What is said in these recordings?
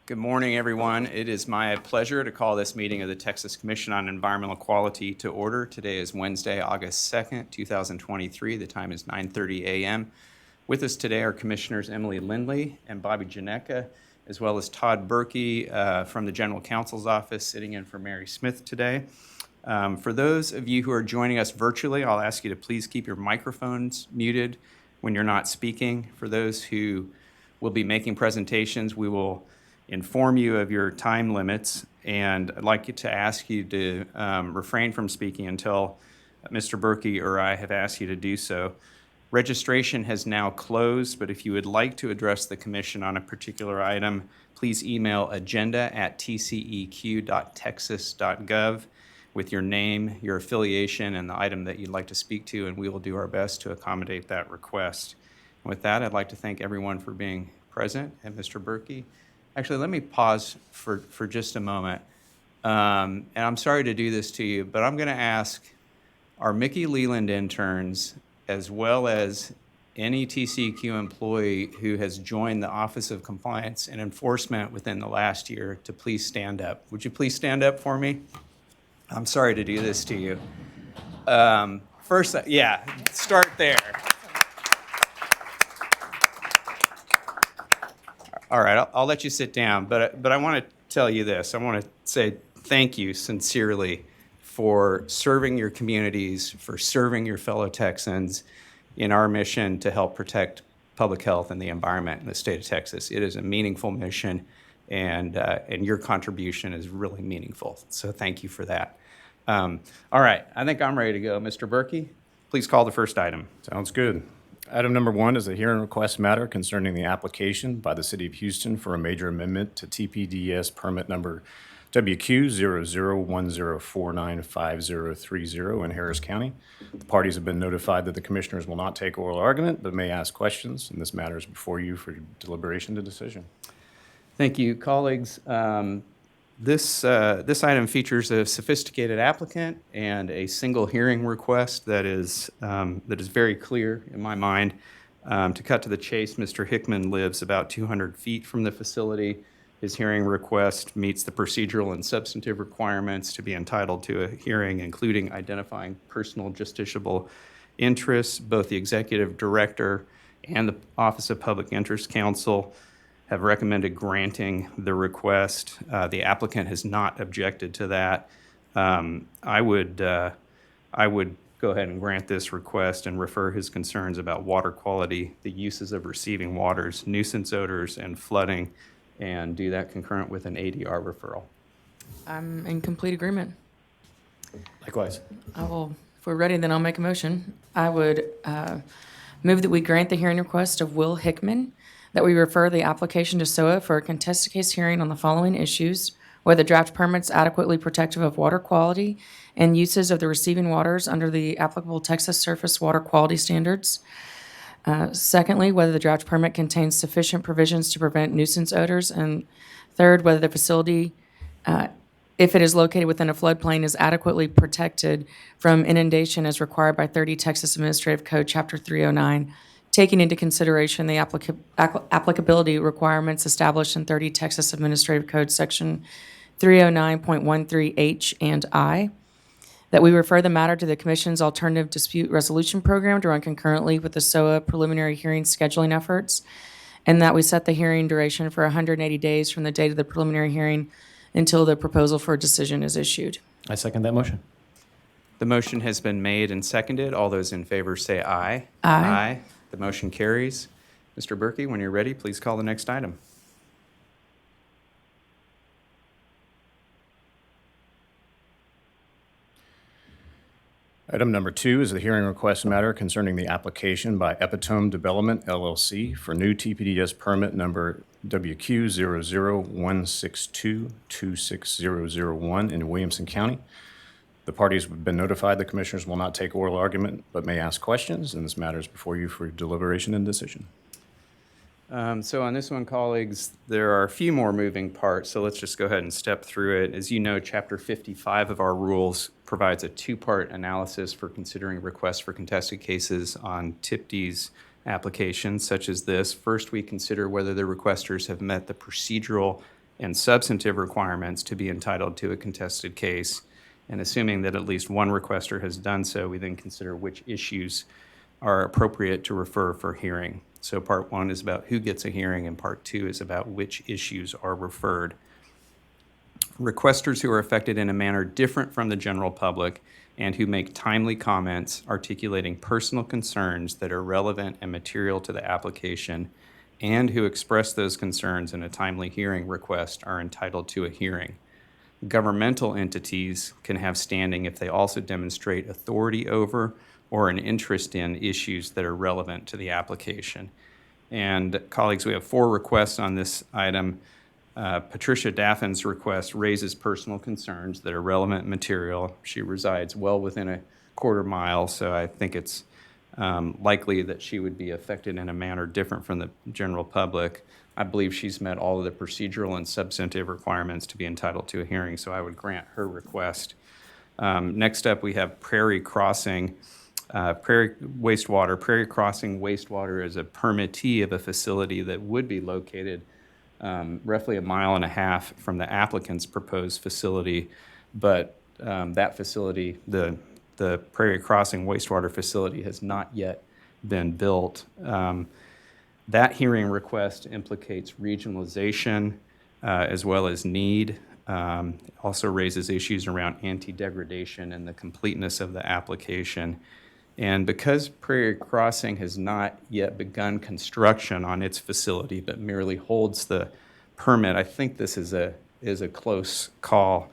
Good morning, everyone. It is my pleasure to call this meeting of the Texas Commission on Environmental Quality to order. Today is Wednesday, August 2nd, 2023. The time is 9:30 a.m. With us today are Commissioners Emily Lindley and Bobby Janeka, as well as Todd Berkey from the General Counsel's Office, sitting in for Mary Smith today. For those of you who are joining us virtually, I'll ask you to please keep your microphones muted when you're not speaking. For those who will be making presentations, we will inform you of your time limits, and I'd like to ask you to refrain from speaking until Mr. Berkey or I have asked you to do so. Registration has now closed, but if you would like to address the commission on a particular item, please email agenda@tceq.texas.gov with your name, your affiliation, and the item that you'd like to speak to, and we will do our best to accommodate that request. And with that, I'd like to thank everyone for being present, and Mr. Berkey. Actually, let me pause for just a moment. And I'm sorry to do this to you, but I'm going to ask our Mickey Leland interns, as well as any TCEQ employee who has joined the Office of Compliance and Enforcement within the last year, to please stand up. Would you please stand up for me? I'm sorry to do this to you. First, yeah, start there. All right, I'll let you sit down, but I want to tell you this. I want to say thank you sincerely for serving your communities, for serving your fellow Texans in our mission to help protect public health and the environment in the state of Texas. It is a meaningful mission, and your contribution is really meaningful. So thank you for that. All right, I think I'm ready to go. Mr. Berkey, please call the first item. Sounds good. Item number 1 is a hearing request matter concerning the application by the City of Houston for a major amendment to TPDES permit number WQ0010495030 in Harris County. The parties have been notified that the commissioners will not take oral argument, but may ask questions, and this matter is before you for deliberation and decision. Thank you, colleagues. This item features a sophisticated applicant and a single hearing request that is very clear in my mind. To cut to the chase, Mr. Hickman lives about 200 feet from the facility. His hearing request meets the procedural and substantive requirements to be entitled to a hearing, including identifying personal justiciable interests. Both the executive director and the Office of Public Interest Counsel have recommended granting the request. The applicant has not objected to that. I would go ahead and grant this request and refer his concerns about water quality, the uses of receiving waters, nuisance odors, and flooding, and do that concurrent with an ADR referral. I'm in complete agreement. Likewise. If we're ready, then I'll make a motion. I would move that we grant the hearing request of Will Hickman, that we refer the application to SOA for a contested case hearing on the following issues: whether draft permits adequately protective of water quality and uses of the receiving waters under the applicable Texas surface water quality standards. Secondly, whether the draft permit contains sufficient provisions to prevent nuisance odors. And third, whether the facility, if it is located within a floodplain, is adequately protected from inundation as required by 30 Texas Administrative Code, Chapter 309, taking into consideration the applicability requirements established in 30 Texas Administrative Code, Section 309.13H and I. That we refer the matter to the Commission's Alternative Dispute Resolution Program to run concurrently with the SOA preliminary hearing scheduling efforts, and that we set the hearing duration for 180 days from the date of the preliminary hearing until the proposal for a decision is issued. I second that motion. The motion has been made and seconded. All those in favor say aye. Aye. The motion carries. Mr. Berkey, when you're ready, please call the next item. Item number 2 is the hearing request matter concerning the application by Epitome Development, LLC, for new TPDES permit number WQ0016226001 in Williamson County. The parties have been notified the commissioners will not take oral argument, but may ask questions, and this matter is before you for deliberation and decision. So on this one, colleagues, there are a few more moving parts, so let's just go ahead and step through it. As you know, Chapter 55 of our rules provides a two-part analysis for considering requests for contested cases on TPDES applications such as this, first we consider whether the requesters have met the procedural and substantive requirements to be entitled to a contested case. And assuming that at least one requester has done so, we then consider which issues are appropriate to refer for hearing. So part one is about who gets a hearing, and part two is about which issues are referred. Requesters who are affected in a manner different from the general public and who make timely comments articulating personal concerns that are relevant and material to the application and who express those concerns in a timely hearing request are entitled to a hearing. Governmental entities can have standing if they also demonstrate authority over or an interest in issues that are relevant to the application. And colleagues, we have 4 requests on this item. Patricia Daffin's request raises personal concerns that are relevant material. She resides well within a quarter mile, so I think it's likely that she would be affected in a manner different from the general public. I believe she's met all of the procedural and substantive requirements to be entitled to a hearing, so I would grant her request. Next up, we have Prairie Crossing. Prairie Crossing Wastewater is a permittee of a facility that would be located roughly 1.5 miles from the applicant's proposed facility, but that facility, the Prairie Crossing wastewater facility, has not yet been built. That hearing request implicates regionalization as well as need. Also raises issues around anti-degradation and the completeness of the application. And because Prairie Crossing has not yet begun construction on its facility, but merely holds the permit, I think this is a close call.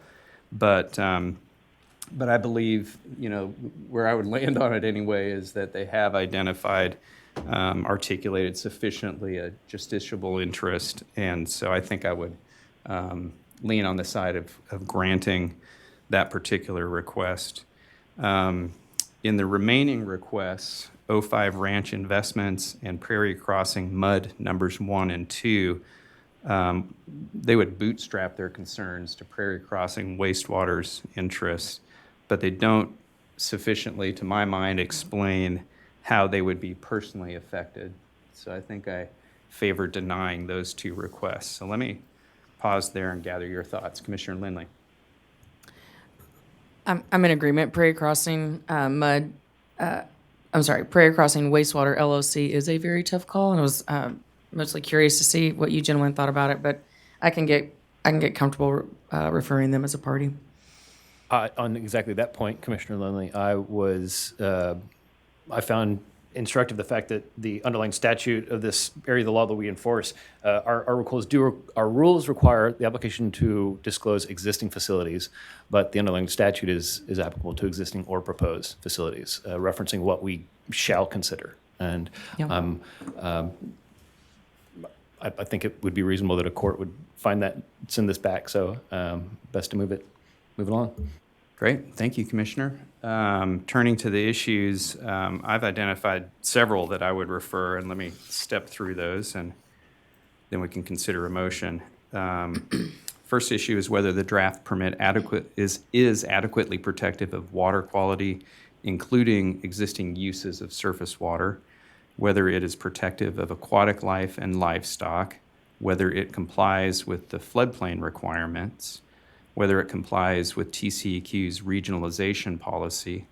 But I believe, where I would land on it anyway is that they have identified, articulated sufficiently a justiciable interest, and so I think I would lean on the side of granting that particular request. In the remaining requests, 05 Ranch Investments and Prairie Crossing Mud numbers 1 and 2, they would bootstrap their concerns to Prairie Crossing Wastewater's interests, but they don't sufficiently, to my mind, explain how they would be personally affected. So I think I favor denying those 2 requests. So let me pause there and gather your thoughts. Commissioner Lindley. I'm in agreement. Prairie Crossing Prairie Crossing Wastewater LLC is a very tough call, and I was mostly curious to see what you gentlemen thought about it, but I can get comfortable referring them as a party. On exactly that point, Commissioner Lindley, I found instructive the fact that the underlying statute of this area of the law that we enforce, our rules require the application to disclose existing facilities, but the underlying statute is applicable to existing or proposed facilities, referencing what we shall consider. And Yeah. I think it would be reasonable that a court would find that, send this back. So best to move it along. Great, thank you, Commissioner. Turning to the issues, I've identified several that I would refer, and let me step through those, and then we can consider a motion. First issue is whether the draft permit is adequately protective of water quality, including existing uses of surface water, whether it is protective of aquatic life and livestock, whether it complies with the floodplain requirements, whether it complies with TCEQ's regionalization policy,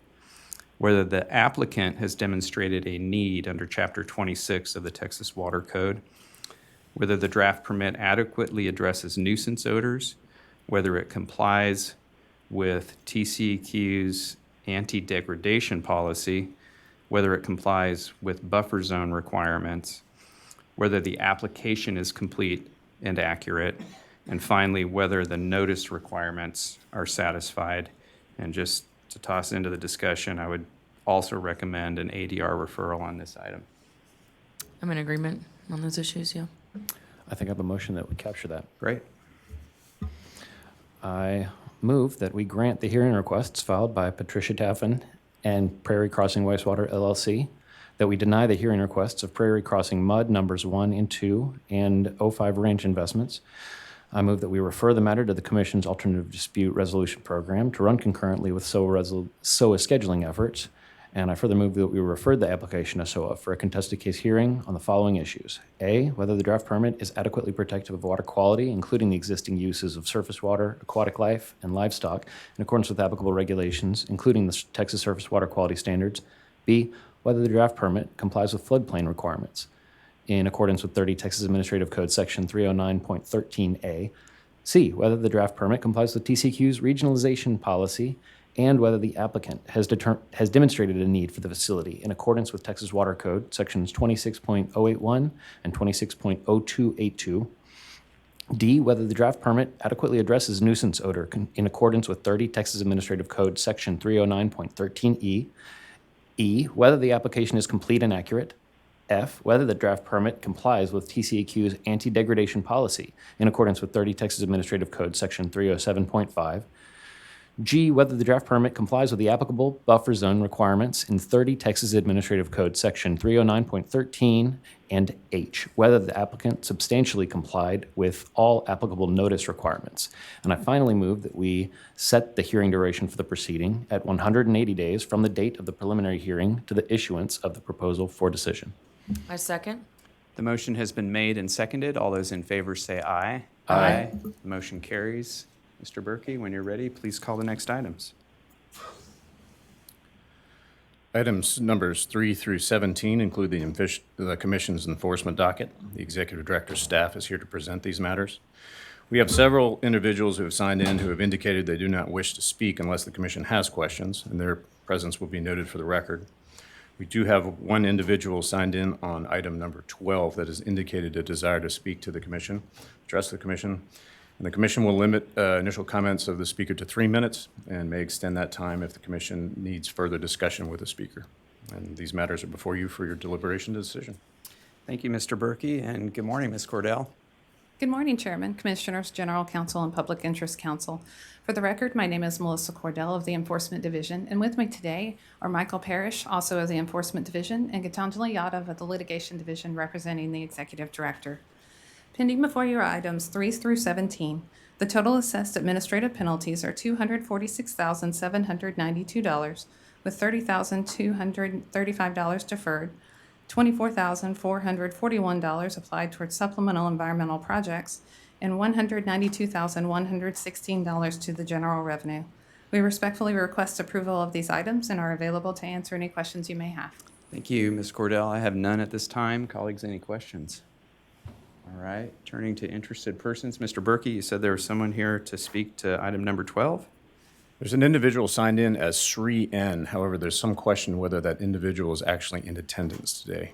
whether the applicant has demonstrated a need under Chapter 26 of the Texas Water Code, whether the draft permit adequately addresses nuisance odors, whether it complies with TCEQ's anti-degradation policy, whether it complies with buffer zone requirements, whether the application is complete and accurate, and finally, whether the notice requirements are satisfied. And just to toss into the discussion, I would also recommend an ADR referral on this item. I'm in agreement on those issues, yeah. I think I have a motion that would capture that. Great. I move that we grant the hearing requests filed by Patricia Daffin and Prairie Crossing Wastewater LLC, that we deny the hearing requests of Prairie Crossing Mud numbers 1 and 2 and 05 Ranch Investments. I move that we refer the matter to the Commission's Alternative Dispute Resolution Program to run concurrently with SOA scheduling efforts, And I further move that we refer the application to SOA for a contested case hearing on the following issues. A, whether the draft permit is adequately protective of water quality, including the existing uses of surface water, aquatic life, and livestock, in accordance with applicable regulations, including the Texas Surface Water Quality Standards. B, whether the draft permit complies with floodplain requirements in accordance with 30 Texas Administrative Code Section 309.13a. C, whether the draft permit complies with TCQ's regionalization policy, and whether the applicant has demonstrated a need for the facility in accordance with Texas Water Code Sections 26.081 and 26.0282. D, whether the draft permit adequately addresses nuisance odor in accordance with 30 Texas Administrative Code Section 309.13e. E, whether the application is complete and accurate. F, whether the draft permit complies with TCEQ's anti-degradation policy in accordance with 30 Texas Administrative Code Section 307.5. G, whether the draft permit complies with the applicable buffer zone requirements in 30 Texas Administrative Code Section 309.13, and H, whether the applicant substantially complied with all applicable notice requirements. And I finally move that we set the hearing duration for the proceeding at 180 days from the date of the preliminary hearing to the issuance of the proposal for decision. I second. The motion has been made and seconded. All those in favor say aye. Aye. The motion carries. Mr. Berkey, when you're ready, please call the next items. Items numbers 3 through 17 include the Commission's enforcement docket. The Executive Director's staff is here to present these matters. We have several individuals who have signed in who have indicated they do not wish to speak unless the Commission has questions, and their presence will be noted for the record. We do have one individual signed in on item number 12 that has indicated a desire to speak to the Commission, address the Commission. And the Commission will limit initial comments of the speaker to 3 minutes and may extend that time if the Commission needs further discussion with the speaker. And these matters are before you for your deliberation decision. Thank you, Mr. Berkey, and good morning, Ms. Cordell. Good morning, Chairman, Commissioners, General Counsel, and Public Interest Counsel. For the record, my name is Melissa Cordell of the Enforcement Division, and with me today are Michael Parrish, also of the Enforcement Division, and Gitanjali Yadav of the Litigation Division, representing the Executive Director. Pending before you are items 3 through 17. The total assessed administrative penalties are $246,792, with $30,235 deferred, $24,441 applied towards supplemental environmental projects, and $192,116 to the general revenue. We respectfully request approval of these items and are available to answer any questions you may have. Thank you, Ms. Cordell. I have none at this time. Colleagues, any questions? All right, turning to interested persons. Mr. Berkey, you said there was someone here to speak to item number 12? There's an individual signed in as Sri N. However, there's some question whether that individual is actually in attendance today.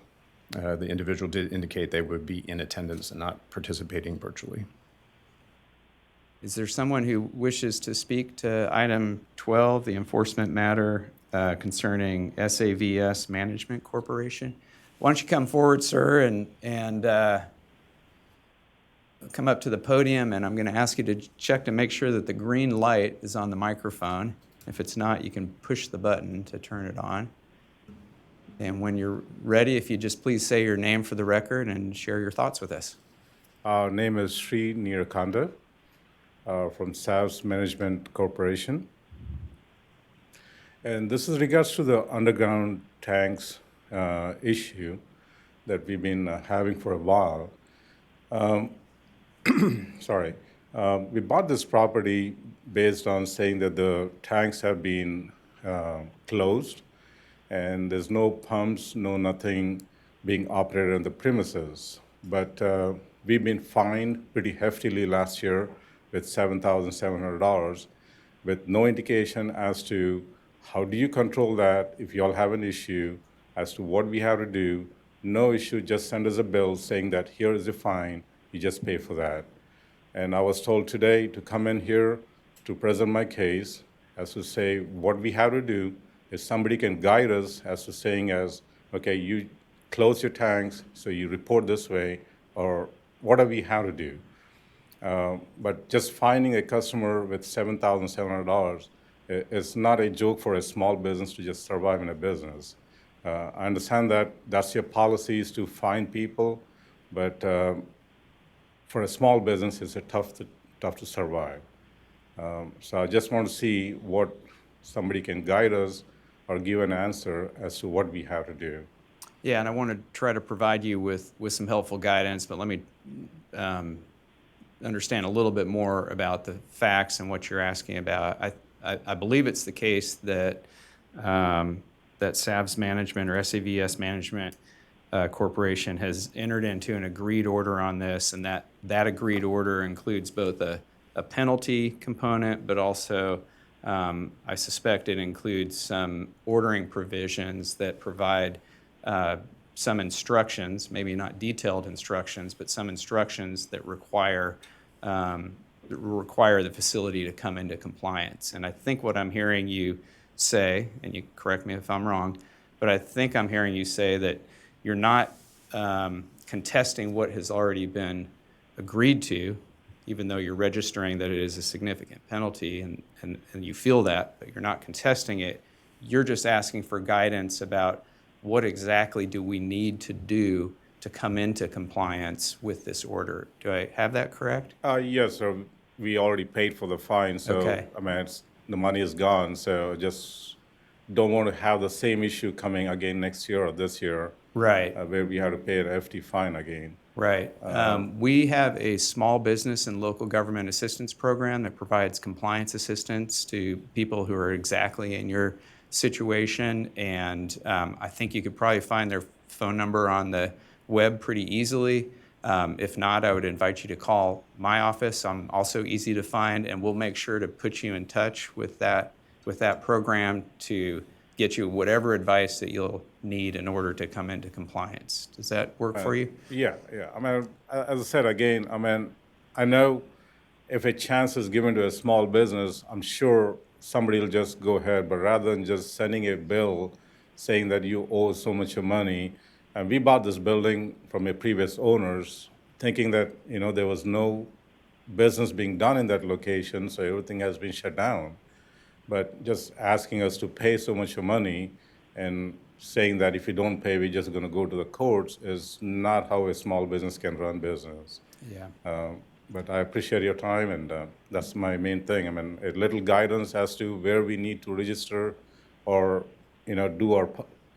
The individual did indicate they would be in attendance and not participating virtually. Is there someone who wishes to speak to item 12, the enforcement matter concerning SAVS Management Corporation? Why don't you come forward, sir, and come up to the podium, and I'm going to ask you to check to make sure that the green light is on the microphone. If it's not, you can push the button to turn it on. And when you're ready, if you just please say your name for the record and share your thoughts with us. Our name is Sri Neerakanda from SAVS Management Corporation. And this is regards to the underground tanks issue that we've been having for a while. Sorry. We bought this property based on saying that the tanks have been closed and there's no pumps, no nothing being operated on the premises. But we've been fined pretty heftily last year with $7,700 with no indication as to how do you control that if you all have an issue, as to what we have to do. No issue, just send us a bill saying that here is the fine, you just pay for that. And I was told today to come in here to present my case as to say what we have to do is somebody can guide us as to saying as, okay, you close your tanks, so you report this way, or what do we have to do? But just finding a customer with $7,700 is not a joke for a small business to just survive in a business. I understand that that's your policy is to find people, but for a small business, it's tough to survive. So I just want to see what somebody can guide us or give an answer as to what we have to do. Yeah, and I want to try to provide you with some helpful guidance, but let me understand a little bit more about the facts and what you're asking about. I believe it's the case that that SAVS Management or SAVS Management Corporation has entered into an agreed order on this, and that agreed order includes both a penalty component, but also I suspect it includes some ordering provisions that provide some instructions, maybe not detailed instructions, but some instructions that require the facility to come into compliance. And I think what I'm hearing you say, and you correct me if I'm wrong, but I think I'm hearing you say that you're not contesting what has already been agreed to, even though you're registering that it is a significant penalty and you feel that, but you're not contesting it. You're just asking for guidance about what exactly do we need to do to come into compliance with this order. Do I have that correct? Yes, sir. We already paid for the fine, so Okay. I mean, the money is gone. So just don't want to have the same issue coming again next year or this year, Right. where we have to pay an FT fine again. Right. We have a small business and local government assistance program that provides compliance assistance to people who are exactly in your situation. And I think you could probably find their phone number on the web pretty easily. If not, I would invite you to call my office. I'm also easy to find, and we'll make sure to put you in touch with that program to get you whatever advice that you'll need in order to come into compliance. Does that work for you? Yeah. I mean, as I said again, I mean, I know if a chance is given to a small business, I'm sure somebody will just go ahead. But rather than just sending a bill saying that you owe so much of money, and we bought this building from a previous owners, thinking that there was no business being done in that location, so everything has been shut down. But just asking us to pay so much money and saying that if you don't pay, we're just going to go to the courts is not how a small business can run business. Yeah. But I appreciate your time, and that's my main thing. I mean, a little guidance as to where we need to register or, do our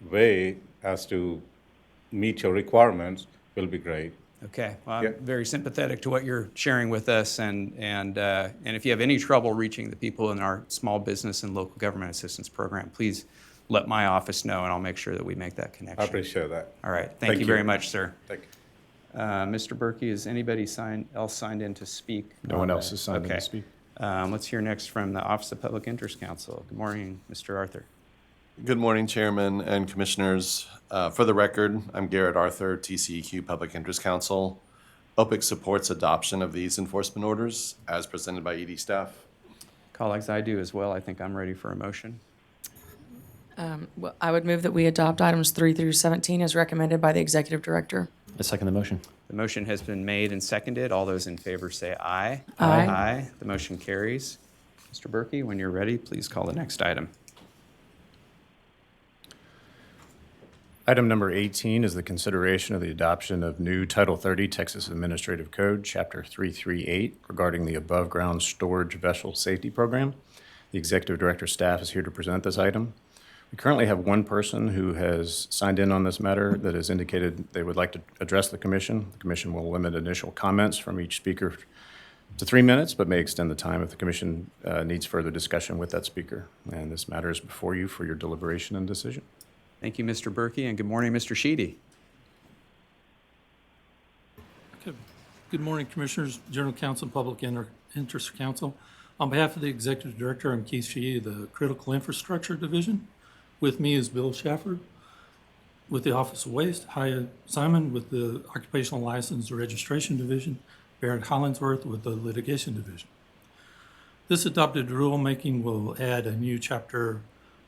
way as to meet your requirements will be great. Okay. Well, Yeah. I'm very sympathetic to what you're sharing with us, and if you have any trouble reaching the people in our small business and local government assistance program, please let my office know, and I'll make sure that we make that connection. I appreciate that. All right. Thank Thank you you. very much, sir. Thank you. Mr. Berkey, is anybody else signed in to speak? No on one the- else is signed in to Okay. speak. Let's hear next from the Office of Public Interest Counsel. Good morning, Mr. Arthur. Good morning, Chairman and Commissioners. For the record, I'm Garrett Arthur, TCEQ Public Interest Counsel. OPIC supports adoption of these enforcement orders as presented by ED staff. Colleagues, I do as well. I think I'm ready for a motion. Well, I would move that we adopt items 3 through 17 as recommended by the executive director. I second the motion. The motion has been made and seconded. All those in favor say aye. Aye. Aye. The motion carries. Mr. Berkey, when you're ready, please call the next item. Item number 18 is the consideration of the adoption of new Title 30 Texas Administrative Code, Chapter 338, regarding the above-ground storage vessel safety program. The Executive Director staff is here to present this item. We currently have one person who has signed in on this matter that has indicated they would like to address the commission. The commission will limit initial comments from each speaker to 3 minutes, but may extend the time if the commission needs further discussion with that speaker. And this matter is before you for your deliberation and decision. Thank you, Mr. Berkey, and good morning, Mr. Sheedy. Good morning, Commissioners, General Counsel, and Public Interest Counsel. On behalf of the Executive Director, I'm Keith Sheehy of the Critical Infrastructure Division. With me is Bill Schaffer with the Office of Waste, Haya Simon with the Occupational License Registration Division, Barrett Hollingsworth with the Litigation Division. This adopted rulemaking will add a new Chapter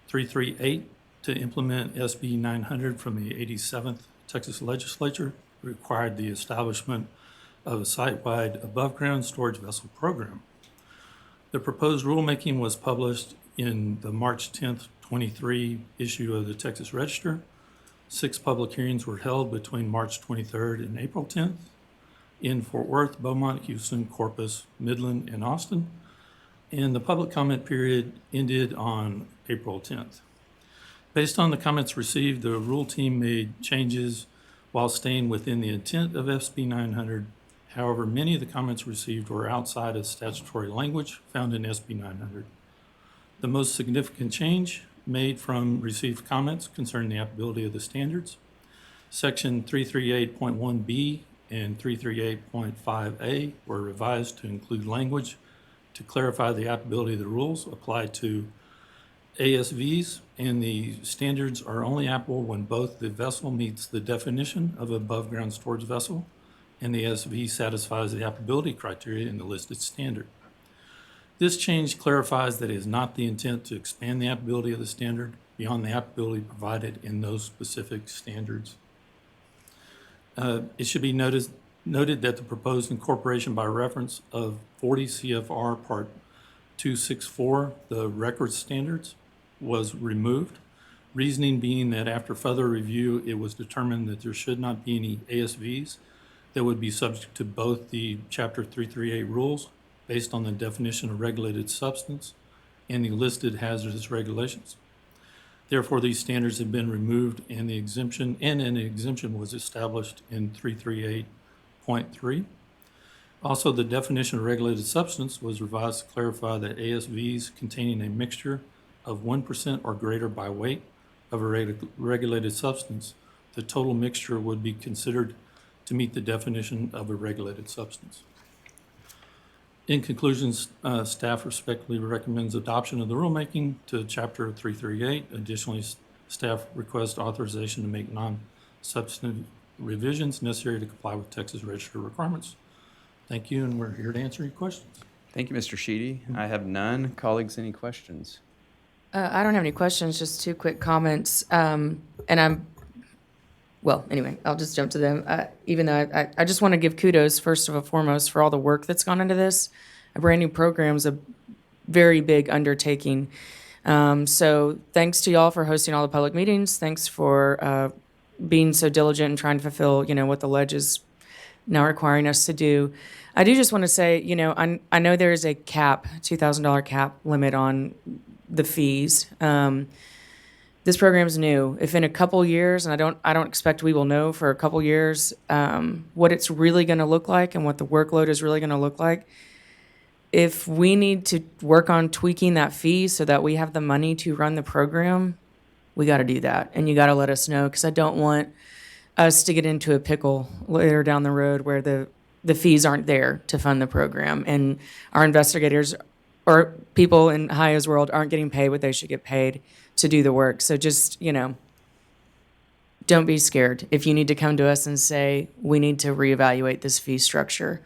338 to implement SB 900 from the 87th Texas Legislature, required the establishment of a site-wide above-ground storage vessel program. The proposed rulemaking was published in the March 10th, 23 issue of the Texas Register. 6 public hearings were held between March 23rd and April 10th in Fort Worth, Beaumont, Houston, Corpus, Midland, and Austin. And the public comment period ended on April 10th. Based on the comments received, the rule team made changes while staying within the intent of SB 900. However, many of the comments received were outside of statutory language found in SB 900. The most significant change made from received comments concerning the applicability of the standards. Section 338.1B and 338.5A were revised to include language to clarify the applicability of the rules applied to ASVs, and the standards are only applicable when both the vessel meets the definition of above-ground storage vessel and the ASV satisfies the applicability criteria in the listed standard. This change clarifies that it is not the intent to expand the applicability of the standard beyond the applicability provided in those specific standards. It should be noted that the proposed incorporation by reference of 40 CFR Part 264, the record standards, was removed. Reasoning being that after further review, it was determined that there should not be any ASVs that would be subject to both the Chapter 338 rules based on the definition of regulated substance and the listed hazardous regulations. Therefore, these standards have been removed and an exemption was established in 338.3. Also, the definition of regulated substance was revised to clarify that ASVs containing a mixture of 1% or greater by weight of a regulated substance, the total mixture would be considered to meet the definition of a regulated substance. In conclusion, staff respectfully recommends adoption of the rulemaking to Chapter 338. Additionally, staff requests authorization to make non-substantive revisions necessary to comply with Texas Register requirements. Thank you, and we're here to answer your questions. Thank you, Mr. Sheedy. I have none. Colleagues, any questions? I don't have any questions, just two quick comments. Well, anyway, I'll just jump to them. Even though I just want to give kudos, first and foremost, for all the work that's gone into this. A brand new program is a very big undertaking. So thanks to y'all for hosting all the public meetings. Thanks for being so diligent and trying to fulfill, what the ledge is now requiring us to do. I do just want to say, I know there is a cap, $2,000 cap limit on the fees. This program's new. If in a couple years, and I don't expect we will know for a couple years, what it's really going to look like and what the workload is really going to look like. If we need to work on tweaking that fee so that we have the money to run the program, we got to do that. And you got to let us know, because I don't want us to get into a pickle later down the road where the fees aren't there to fund the program, and our investigators or people in Haya's world aren't getting paid what they should get paid to do the work. So just, don't be scared if you need to come to us and say, we need to reevaluate this fee structure.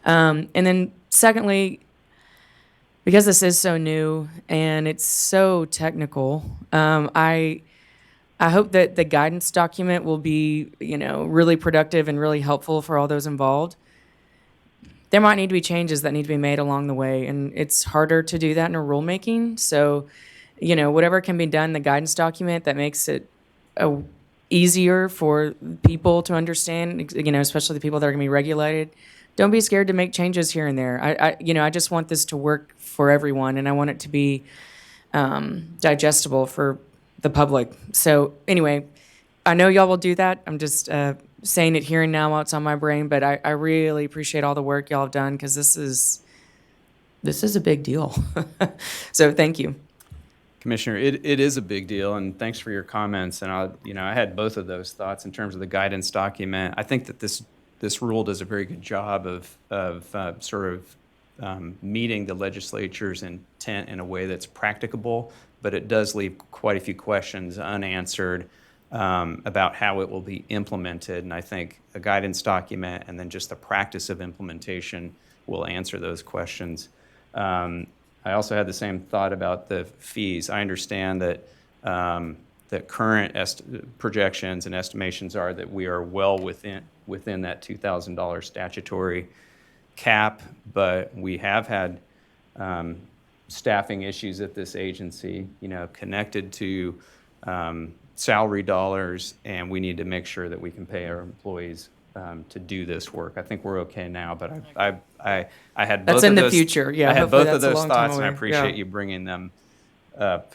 And then secondly, because this is so new and it's so technical, I hope that the guidance document will be, really productive and really helpful for all those involved. There might need to be changes that need to be made along the way, and it's harder to do that in a rulemaking. So, whatever can be done in the guidance document that makes it easier for people to understand, especially the people that are going to be regulated. Don't be scared to make changes here and there. I just want this to work for everyone, and I want it to be digestible for the public. So anyway, I know y'all will do that. I'm just saying it here and now while it's on my brain, but I really appreciate all the work y'all have done, because this is a big deal. So thank you. Commissioner, it is a big deal, and thanks for your comments. And I had both of those thoughts in terms of the guidance document. I think that this rule does a very good job of meeting the legislature's intent in a way that's practicable, but it does leave quite a few questions unanswered about how it will be implemented. And I think a guidance document and then just the practice of implementation will answer those questions. I also had the same thought about the fees. I understand that that current projections and estimations are that we are well within that $2,000 statutory cap, but we have had staffing issues at this agency, connected to salary dollars, and we need to make sure that we can pay our employees to do this work. I think we're okay now, but I had both That's in of the those, future. Yeah, I had hopefully both of that's a those long time thoughts, and I away. appreciate Yeah. you bringing them up.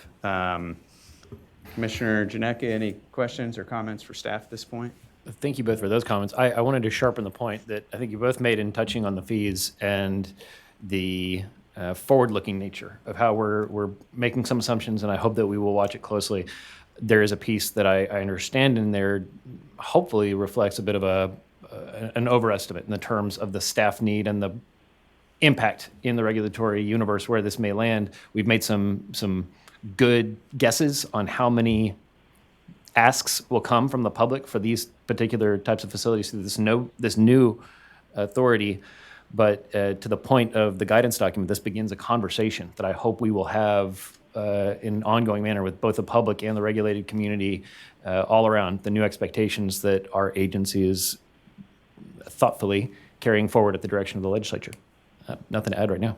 Commissioner Janetka, any questions or comments for staff at this point? Thank you both for those comments. I wanted to sharpen the point that I think you both made in touching on the fees and the forward-looking nature of how we're making some assumptions, and I hope that we will watch it closely. There is a piece that I understand in there, hopefully reflects a bit of an overestimate in the terms of the staff need and the impact in the regulatory universe where this may land. We've made some good guesses on how many asks will come from the public for these particular types of facilities through this new authority. But to the point of the guidance document, this begins a conversation that I hope we will have in an ongoing manner with both the public and the regulated community all around the new expectations that our agency is thoughtfully carrying forward at the direction of the legislature. Nothing to add right now.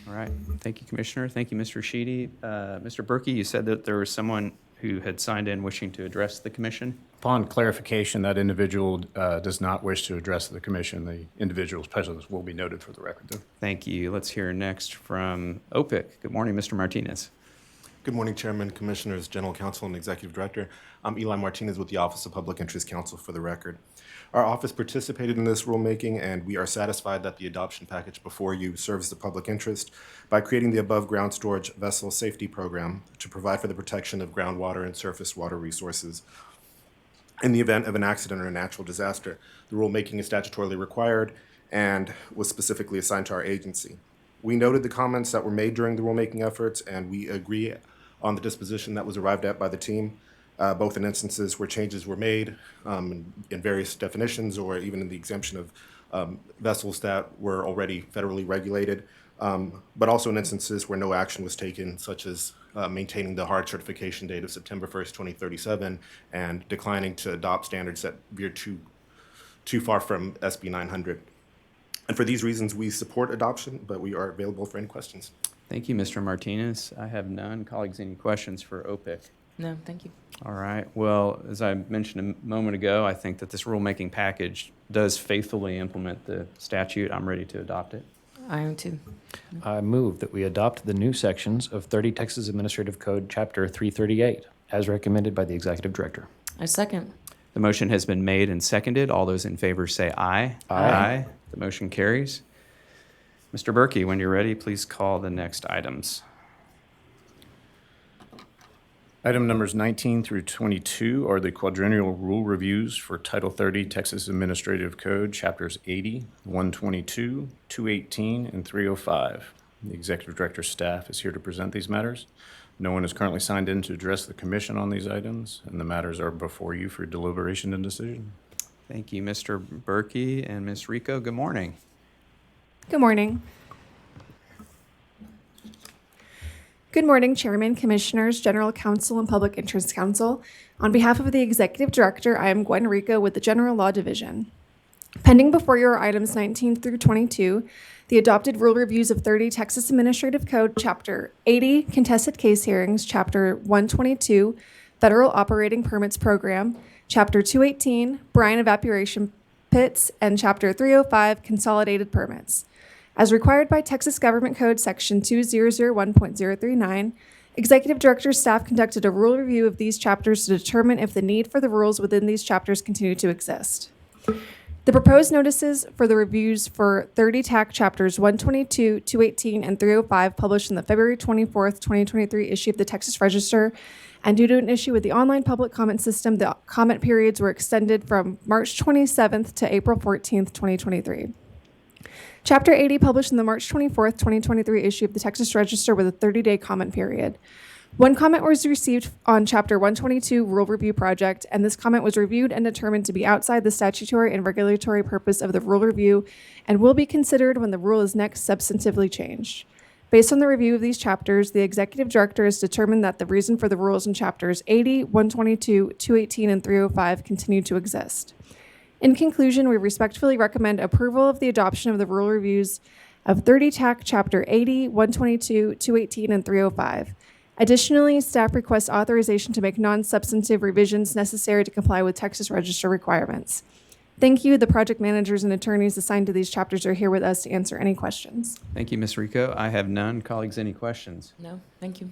All right. Thank you, Commissioner. Thank you, Mr. Sheedy. Mr. Berkey, you said that there was someone who had signed in wishing to address the commission. Upon clarification, that individual does not wish to address the commission. The individual's presence will be noted for the record, though. Thank you. Let's hear next from OPIC. Good morning, Mr. Martinez. Good morning, Chairman, Commissioners, General Counsel, and Executive Director. I'm Eli Martinez with the Office of Public Interest Counsel for the record. Our office participated in this rulemaking, and we are satisfied that the adoption package before you serves the public interest by creating the above-ground storage vessel safety program to provide for the protection of groundwater and surface water resources. In the event of an accident or a natural disaster, the rulemaking is statutorily required and was specifically assigned to our agency. We noted the comments that were made during the rulemaking efforts, and we agree on the disposition that was arrived at by the team, both in instances where changes were made in various definitions or even in the exemption of vessels that were already federally regulated, but also in instances where no action was taken, such as maintaining the hard certification date of September 1st, 2037, and declining to adopt standards that veer too far from SB 900. And for these reasons, we support adoption, but we are available for any questions. Thank you, Mr. Martinez. I have none. Colleagues, any questions for OPIC? No, thank you. All right. Well, as I mentioned a moment ago, I think that this rulemaking package does faithfully implement the statute. I'm ready to adopt it. I am too. I move that we adopt the new sections of 30 Texas Administrative Code, Chapter 338, as recommended by the Executive Director. I second. The motion has been made and seconded. All those in favor say aye. Aye. The motion carries. Mr. Berkey, when you're ready, please call the next items. Item numbers 19 through 22 are the quadrennial rule reviews for Title 30 Texas Administrative Code, Chapters 80, 122, 218, and 305. The Executive Director's staff is here to present these matters. No one is currently signed in to address the commission on these items, and the matters are before you for deliberation and decision. Thank you, Mr. Berkey and Ms. Rico. Good morning. Good morning. Good morning, Chairman, Commissioners, General Counsel, and Public Interest Counsel. On behalf of the Executive Director, I am Gwen Rico with the General Law Division. Pending before you are items 19 through 22, the adopted rule reviews of 30 Texas Administrative Code, Chapter 80, Contested Case Hearings, Chapter 122, Federal Operating Permits Program, Chapter 218, Brine Evaporation Pits, and Chapter 305, Consolidated Permits. As required by Texas Government Code Section 2001.039, Executive Director's staff conducted a rule review of these chapters to determine if the need for the rules within these chapters continue to exist. The proposed notices for the reviews for 30 TAC Chapters 122, 218, and 305 published in the February 24th, 2023 issue of the Texas Register, and due to an issue with the online public comment system, the comment periods were extended from March 27th to April 14th, 2023. Chapter 80 published in the March 24th, 2023 issue of the Texas Register with a 30-day comment period. One comment was received on Chapter 122 Rule Review Project, and this comment was reviewed and determined to be outside the statutory and regulatory purpose of the rule review and will be considered when the rule is next substantively changed. Based on the review of these chapters, the Executive Director has determined that the reason for the rules in Chapters 80, 122, 218, and 305 continue to exist. In conclusion, we respectfully recommend approval of the adoption of the rule reviews of 30 TAC Chapter 80, 122, 218, and 305. Additionally, staff requests authorization to make non-substantive revisions necessary to comply with Texas Register requirements. Thank you. The project managers and attorneys assigned to these chapters are here with us to answer any questions. Thank you, Ms. Rico. I have none. Colleagues, any questions? No, thank you.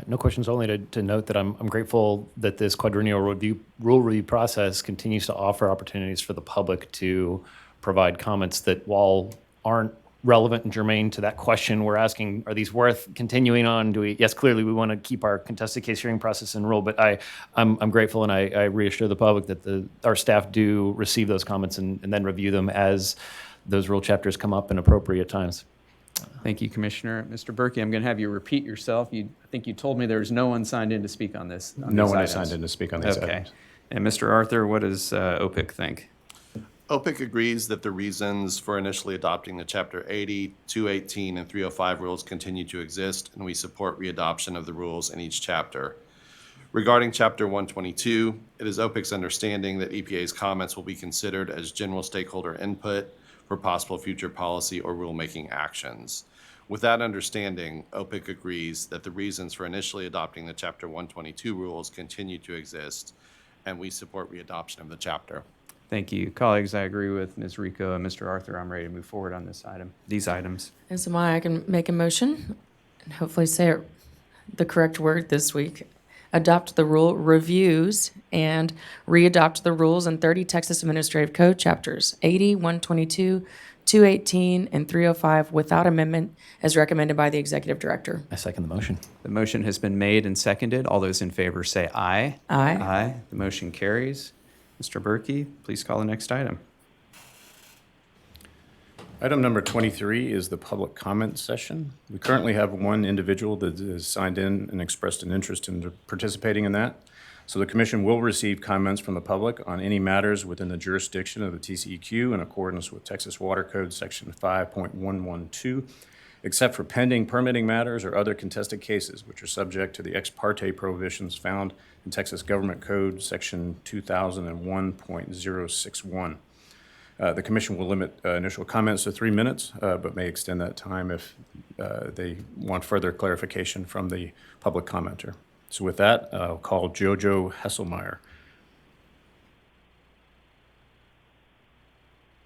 No questions, only to note that I'm grateful that this quadrennial rule review process continues to offer opportunities for the public to provide comments that, while aren't relevant and germane to that question we're asking, are these worth continuing on? Yes, clearly we want to keep our contested case hearing process in rule, but I'm grateful, and I reassure the public that our staff do receive those comments and then review them as those rule chapters come up in appropriate times. Thank you, Commissioner. Mr. Berkey, I'm going to have you repeat yourself. I think you told me there's no one signed in to speak on this. No one has signed in to speak on these Okay. items. And Mr. Arthur, what does OPIC think? OPIC agrees that the reasons for initially adopting the Chapter 80, 218, and 305 rules continue to exist, and we support readoption of the rules in each chapter. Regarding Chapter 122, it is OPIC's understanding that EPA's comments will be considered as general stakeholder input for possible future policy or rulemaking actions. With that understanding, OPIC agrees that the reasons for initially adopting the Chapter 122 rules continue to exist, and we support readoption of the chapter. Thank you. Colleagues, I agree with Ms. Rico and Mr. Arthur. I'm ready to move forward on these items. As am I can make a motion and hopefully say it the correct word this week. Adopt the rule reviews and readopt the rules in 30 Texas Administrative Code chapters 80, 122, 218, and 305 without amendment as recommended by the Executive Director. I second the motion. The motion has been made and seconded. All those in favor say aye. Aye. Aye. The motion carries. Mr. Berkey, please call the next item. Item number 23 is the public comment session. We currently have one individual that has signed in and expressed an interest in participating in that. So the commission will receive comments from the public on any matters within the jurisdiction of the TCEQ in accordance with Texas Water Code Section 5.112, except for pending permitting matters or other contested cases, which are subject to the ex parte prohibitions found in Texas Government Code Section 2001.061. The commission will limit initial comments to 3 minutes, but may extend that time if they want further clarification from the public commenter. So with that, I'll call Jojo Hesselmeyer.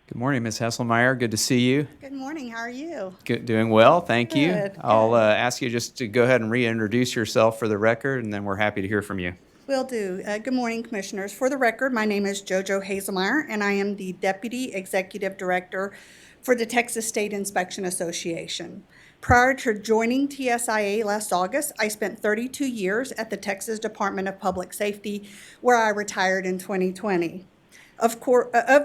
Good morning, Ms. Hesselmeyer. Good to see you. Good morning. How are you? Good, doing well, thank you. Good, I'll ask you just to go ahead and reintroduce yourself for the record, and then we're happy to hear from you. Will do. Good morning, Commissioners. For the record, my name is JoJo Hazelmeyer, and I am the Deputy Executive Director for the Texas State Inspection Association. Prior to joining TSIA last August, I spent 32 years at the Texas Department of Public Safety, where I retired in 2020. Of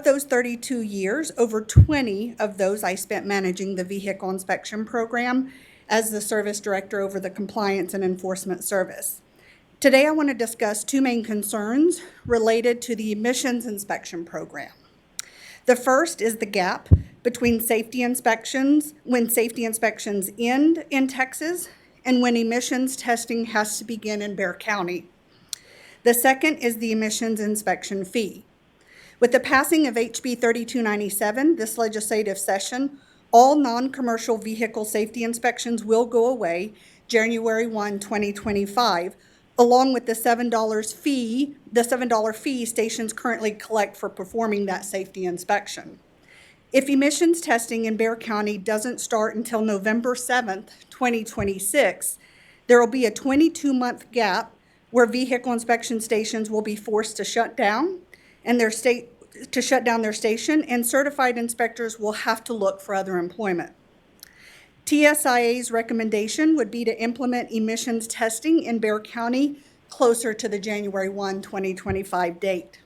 those 32 years, over 20 of those I spent managing the Vehicle Inspection Program as the Service Director over the Compliance and Enforcement Service. Today, I want to discuss two main concerns related to the Emissions Inspection Program. The first is the gap between safety inspections, when safety inspections end in Texas, and when emissions testing has to begin in Bexar County. The second is the emissions inspection fee. With the passing of HB 3297 this legislative session, all non-commercial vehicle safety inspections will go away January 1, 2025, along with the $7 fee stations currently collect for performing that safety inspection. If emissions testing in Bexar County doesn't start until November 7th, 2026, there will be a 22-month gap where vehicle inspection stations will be forced to shut down their station, and certified inspectors will have to look for other employment. TSIA's recommendation would be to implement emissions testing in Bexar County closer to the January 1, 2025 date.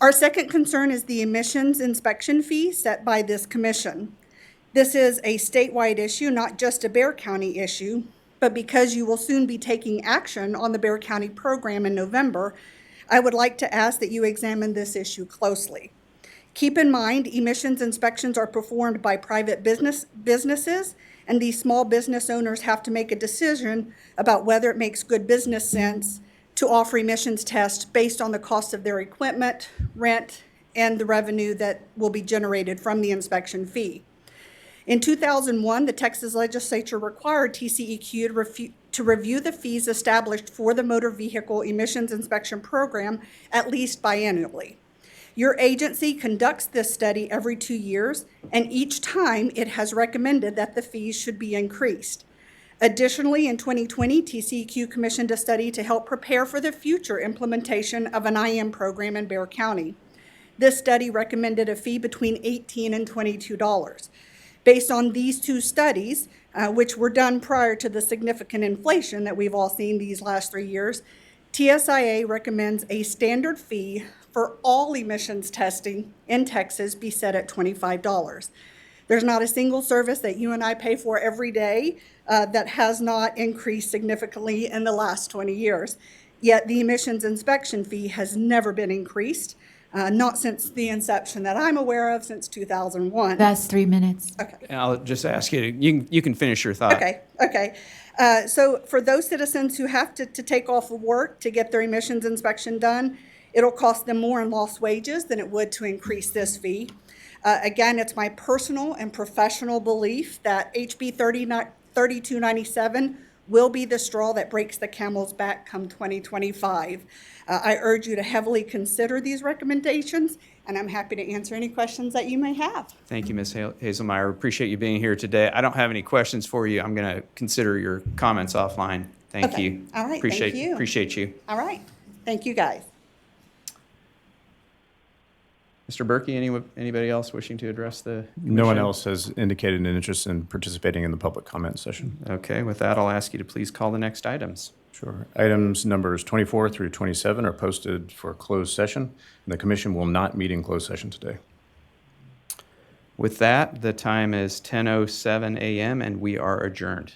Our second concern is the emissions inspection fee set by this commission. This is a statewide issue, not just a Bexar County issue, but because you will soon be taking action on the Bexar County program in November, I would like to ask that you examine this issue closely. Keep in mind, emissions inspections are performed by private businesses, and these small business owners have to make a decision about whether it makes good business sense to offer emissions tests based on the cost of their equipment, rent, and the revenue that will be generated from the inspection fee. In 2001, the Texas legislature required TCEQ to review the fees established for the motor vehicle emissions inspection program at least biannually. Your agency conducts this study every 2 years, and each time it has recommended that the fees should be increased. Additionally, in 2020, TCEQ commissioned a study to help prepare for the future implementation of an IM program in Bexar County. This study recommended a fee between $18 and $22. Based on these two studies, which were done prior to the significant inflation that we've all seen these last 3 years, TSIA recommends a standard fee for all emissions testing in Texas be set at $25. There's not a single service that you and I pay for every day that has not increased significantly in the last 20 years. Yet the emissions inspection fee has never been increased, not since the inception that I'm aware of, since 2001. That's 3 minutes. I'll just ask you, you can finish your thought. Okay. So for those citizens who have to take off of work to get their emissions inspection done, it'll cost them more in lost wages than it would to increase this fee. Again, it's my personal and professional belief that HB 3297 will be the straw that breaks the camel's back come 2025. I urge you to heavily consider these recommendations, and I'm happy to answer any questions that you may have. Thank you, Ms. Hazelmeyer. Appreciate you being here today. I don't have any questions for you. I'm going to consider your comments offline. Thank Okay. you. All right. Thank you. Appreciate you. All right. Thank you, guys. Mr. Berkey, anybody else wishing to address the No one commission? else has indicated an interest in participating in the public comment session. Okay, with that, I'll ask you to please call the next items. Sure. Items numbers 24 through 27 are posted for closed session, and the commission will not meet in closed session today. With that, the time is 10:07 a.m. and we are adjourned.